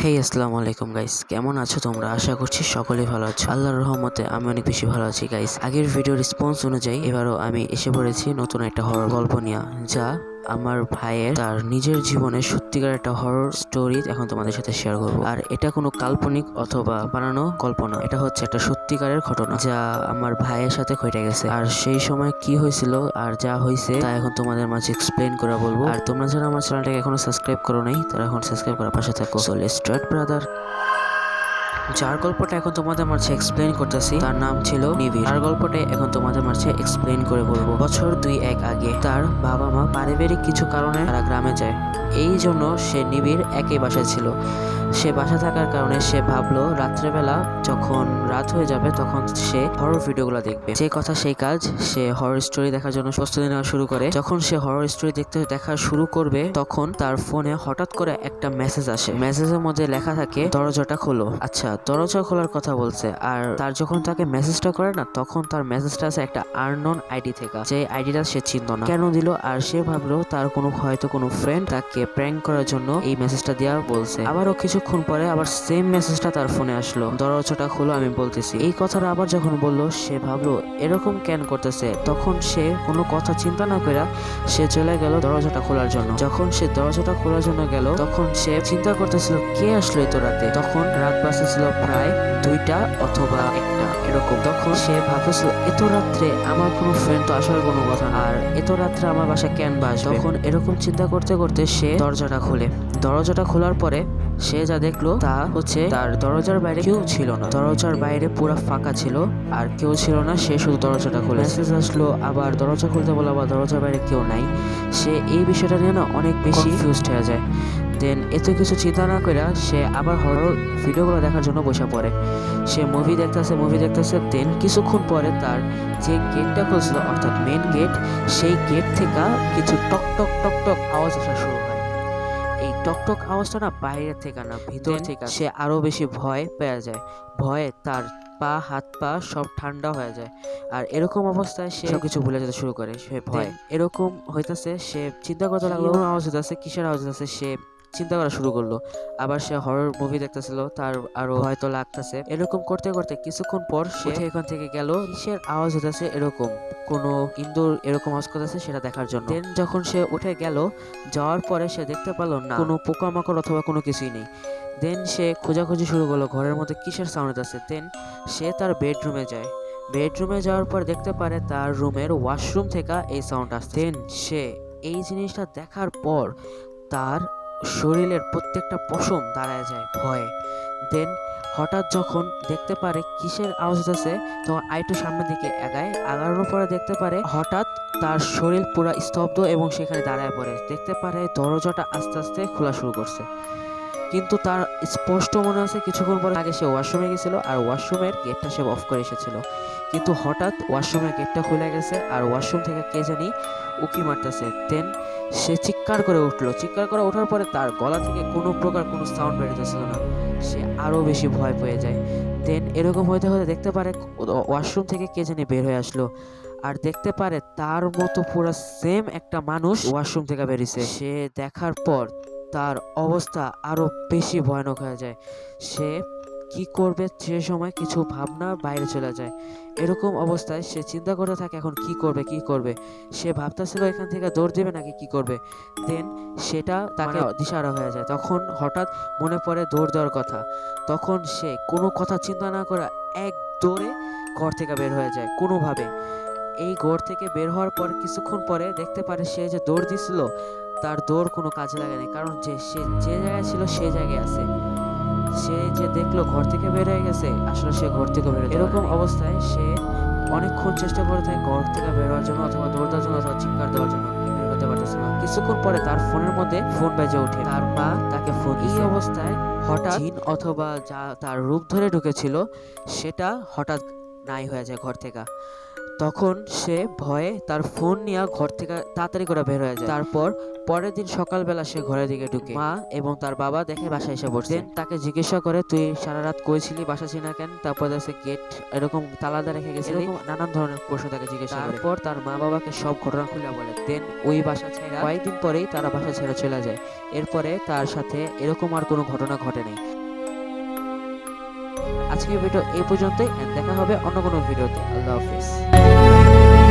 হেই আসসালামু আলাইকুম গাইস, কেমন আছো তোমরা? আশা করছি সকলেই ভালো আছো। আল্লাহর রহমতে আমি অনেক বেশি ভালো আছি গাইস। আগের ভিডিও রেসপন্স অনুযায়ী এবারও আমি এসে পড়েছি নতুন একটা হরর গল্প নিয়ে, যা আমার ভাইয়ের তার নিজের জীবনের সত্যিকার একটা হরর স্টোরি এখন তোমাদের সাথে শেয়ার করব। আর এটা কোনো কাল্পনিক অথবা বানানো গল্প না, এটা হচ্ছে একটা সত্যিকারের ঘটনা যা আমার ভাইয়ের সাথে ঘটে গেছে। আর সেই সময় কি হয়েছিল আর যা হয়েছে তা এখন তোমাদের মাঝে এক্সপ্লেন করে বলবো। আর তোমরা যারা আমার চ্যানেলটাকে এখনো সাবস্ক্রাইব করো নাই তারা এখন সাবস্ক্রাইব করার পাশে থাকো। So let's start brother. যার গল্পটা এখন তোমাদের মাঝে এক্সপ্লেন করতেছি তার নাম ছিল নিবিড়। আর গল্পটা এখন তোমাদের মাঝে এক্সপ্লেন করে বলবো। বছর 2-1 আগে তার বাবা মা পারিবারিক কিছু কারণে তারা গ্রামে যায়, এই জন্য সে নিবিড় একই বাসায় ছিল। সে বাসা থাকার কারণে সে ভাবলো রাত্রেবেলা যখন রাত হয়ে যাবে তখন সে হরর ভিডিওগুলো দেখবে। যে কথা সেই কাজ, সে হরর স্টোরি দেখার জন্য প্রস্তুতি নেওয়া শুরু করে। যখন সে হরর স্টোরি দেখা শুরু করবে তখন তার ফোনে হঠাৎ করে একটা মেসেজ আসে। মেসেজের মধ্যে লেখা থাকে দরজাটা খোলো। আচ্ছা, দরজা খোলার কথা বলছে। আর তার যখন তাকে মেসেজটা করে না, তখন তার মেসেজটা আছে একটা আননোন আইডি থেকে, যে আইডিটা সে চিনত না। কেন দিল? আর সে ভাবলো তার হয়তো কোনো ফ্রেন্ড তাকে প্র্যাঙ্ক করার জন্য এই মেসেজটা দেওয়া বলছে। আবারও কিছুক্ষণ পরে আবার সেম মেসেজটা তার ফোনে আসলো, দরজাটা খোলো আমি বলতেছি। এই কথাটা আবার যখন বললো সে ভাবলো এরকম কেন করতেছে। তখন সে কোনো কথা চিন্তা না করে সে চলে গেল দরজাটা খোলার জন্য। যখন সে দরজাটা খোলার জন্য গেল তখন সে চিন্তা করতেছিল কে আসলো এত রাতে। তখন রাত বাজতেছিল প্রায় 2টা অথবা 1টা এরকম। তখন সে ভাবতেছিল এত রাত্রে আমার কোনো ফ্রেন্ড তো আসার কোনো কথা না, আর এত রাত্রে আমার বাসা কেন বাসবে। তখন এরকম চিন্তা করতে করতে সে দরজাটা খোলে। দরজাটা খোলার পরে সে যা দেখলো তা হচ্ছে তার দরজার বাইরে কেউ ছিল না। দরজার বাইরে পুরো ফাঁকা ছিল আর কেউ ছিল না। সে শুধু দরজাটা খুলে মেসেজ আসলো, আবার দরজা খুলতে বলো, আবার দরজার বাইরে কেউ নাই। সে এই বিষয়টা নিয়ে না অনেক বেশি কনফিউজড হয়ে যায়। দেন এত কিছু চিন্তা না করে সে আবার হরর ভিডিওগুলো দেখার জন্য বসে পড়ে। সে মুভি দেখতেছে। দেন কিছুক্ষণ পরে তার যে গেটটা খুলছিল, অর্থাৎ মেন গেট, সেই গেট থেকে কিছু টক টক টক টক আওয়াজ আসা শুরু হয়। এই টকটক আওয়াজটা না বাইরের থেকে না, ভিতর থেকে। সে আরো বেশি ভয় পেয়ে যায়। ভয়ে তার হাত পা সব ঠান্ডা হয়ে যায়। আর এরকম অবস্থায় সে সবকিছু ভুলে যেতে শুরু করে। সে ভয় এরকম হইতাছে, সে চিন্তা করতে লাগলো আওয়াজ হইতাছে, কিসের আওয়াজ হইতাছে। সে চিন্তা করা শুরু করলো। আবার সে হরর মুভি দেখতেছিল, তার আরো ভয় তো লাগতেছে। এরকম করতে করতে কিছুক্ষণ পর সে এখান থেকে গেল, কিসের আওয়াজ হইতাছে এরকম, কোনো ইন্দুর এরকম আওয়াজ করতেছে সেটা দেখার জন্য। দেন যখন সে উঠে গেল, যাওয়ার পরে সে দেখতে পেল না কোনো পোকামাকড় অথবা কোনো কিছুই নেই। দেন সে খোঁজাখুঁজি শুরু করলো ঘরের মধ্যে কিসের সাউন্ড আছে। দেন সে তার বেডরুমে যায়। বেডরুমে যাওয়ার পর দেখতে পারে তার রুমের ওয়াশরুম থেকে এই সাউন্ড আসছে। দেন সে এই জিনিসটা দেখার পর তার শরীরের প্রত্যেকটা পশম দাঁড়ায় যায় ভয়ে। দেন হঠাৎ যখন দেখতে পারে কিসের আওয়াজ হচ্ছে, তখন আইটু সামনের দিকে আগানোর পরে দেখতে পারে হঠাৎ তার শরীর পুরো স্তব্ধ এবং সেখানে দাঁড়ায় পড়ে। দেখতে পারে দরজাটা আস্তে আস্তে খোলা শুরু করছে। কিন্তু তার স্পষ্ট মনে আছে কিছুক্ষণ পরে আগে সে ওয়াশরুমে গেছিল আর ওয়াশরুমের গেটটা সে অফ করে এসেছিল। কিন্তু হঠাৎ ওয়াশরুমের গেটটা খুলে গেছে আর ওয়াশরুম থেকে কে জানি উকি মারতেছে। দেন সে চিৎকার করে উঠলো। চিৎকার করে ওঠার পরে তার গলা থেকে কোনো প্রকার কোনো সাউন্ড বেরোতেছিল না। সে আরো বেশি ভয় পেয়ে যায়। দেন এরকম হতে হতে দেখতে পারে ওয়াশরুম থেকে কে জানি বের হয়ে আসলো আর দেখতে পারে তার মতো পুরো সেম একটা মানুষ ওয়াশরুম থেকে বেরিয়েছে। সে দেখার পর তার অবস্থা আরো বেশি ভয়ানক হয়ে যায়। সে কি করবে সে সময় কিছু ভাবনা বাইরে চলে যায়। এরকম অবস্থায় সে চিন্তা করতে থাকে এখন কি করবে। সে ভাবতেছিল এখান থেকে দৌড় দেবে নাকি কি করবে। দেন সেটা তাকে দিশাহারা হয়ে যায়। তখন হঠাৎ মনে পড়ে দৌড় দেওয়ার কথা। তখন সে কোনো কথা চিন্তা না করে এক দৌড়ে ঘর থেকে বের হয়ে যায় কোনোভাবে। এই ঘর থেকে বের হওয়ার পর কিছুক্ষণ পরে দেখতে পারে সে যে দৌড় দিছিল তার দৌড় কোনো কাজে লাগেনি, কারণ সে যে জায়গায় ছিল সেই জায়গায় আছে। সে যে দেখলো ঘর থেকে বের হয়ে গেছে, আসলে সে ঘর থেকে বের হয়ে এরকম অবস্থায় সে অনেকক্ষণ চেষ্টা করে থাকে ঘর থেকে বের হওয়ার জন্য অথবা দৌড় দেওয়ার জন্য অথবা চিৎকার দেওয়ার জন্য, বের হতে পারতেছে না। কিছুক্ষণ পরে তার ফোনের মধ্যে ফোন বেজে ওঠে। তার মা তাকে ফোন। এই অবস্থায় হঠাৎ জিন অথবা যা তার রূপ ধরে ঢুকেছিল সেটা হঠাৎ নাই হয়ে যায় ঘর থেকে। তখন সে ভয়ে তার ফোন নিয়ে ঘর থেকে তাড়াতাড়ি করে বের হয়ে যায়। তারপর পরের দিন সকালবেলা সে ঘরের দিকে ঢুকে, মা এবং তার বাবা দেখে বাসায় এসে বসে। তাকে জিজ্ঞাসা করে, তুই সারা রাত কইছিলি বাসা ছিলি না কেন? তারপর দেখে গেট এরকম তালাদা রেখে গেছে, এরকম নানান ধরনের প্রশ্ন তাকে জিজ্ঞাসা করে। তারপর তার মা বাবাকে সব ঘটনা খুলে বলে। দেন ওই বাসা ছেড়ে কয়েকদিন পরেই তারা বাসা ছেড়ে চলে যায়। এরপরে তার সাথে এরকম আর কোনো ঘটনা ঘটে নাই। আজকের ভিডিও এই পর্যন্তই, দেখা হবে অন্য কোনো ভিডিওতে। আল্লাহ হাফিজ।